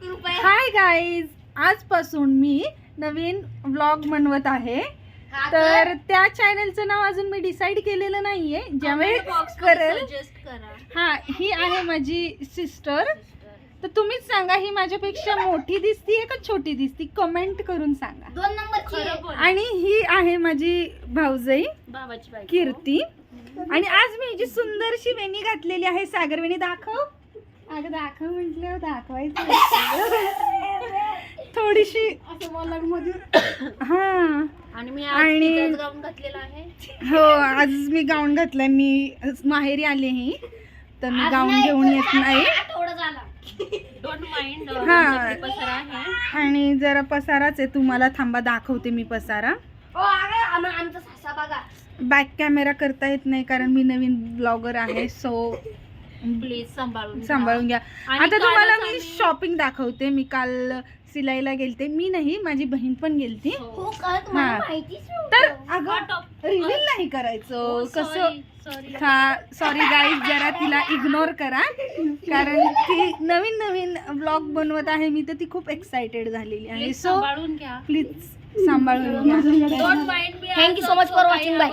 Hi guys, आजपासून मी नवीन vlog बनवत आहे. तर त्या चॅनलचं नाव अजून मी डिसाईड केलेलं नाहीये. ज्यावेळेस करेल. हा, ही आहे माझी सिस्टर. तर तुम्हीच सांगा, ही माझ्यापेक्षा मोठी दिसतीये का छोटी दिसती? कमेंट करून सांगा. 2 नंबरची. आणि ही आहे माझी भाऊजाई कीर्ती. आणि आज मी जी सुंदरशी वेणी घातलेली आहे, सागर वेणी दाखव. अगं दाखव म्हटलं, दाखवायचं थोडीशी हा. आणि मी आणि गाऊन घातलेला आहे. हो, आज मी गाऊन घातलाय. मी माहेरी आले ही, तर मी गाऊन घेऊन येत नाही. Don't mind. हा. पसारा आहे आणि जरा पसाराच आहे. तुम्हाला थांबा, दाखवते मी पसारा. आमचा सासा बघा. बॅक कॅमेरा करता येत नाही कारण मी नवीन ब्लॉगर आहे. सो प्लीज सांभाळून घ्या. आता तुम्हाला मी शॉपिंग दाखवते. मी काल सिलाईला गेलते. मी नाही, माझी बहीण पण गेलती. तर अगं रिव्हील नाही करायचं कसं. हा, सॉरी गाईज, जरा तिला इग्नोर करा कारण ती नवीन ब्लॉग बनवत आहे. मी तर ती खूप एक्साइटेड झालेली आहे. सो प्लीज सांभाळून घ्या. Thank you so much for watching. Bye.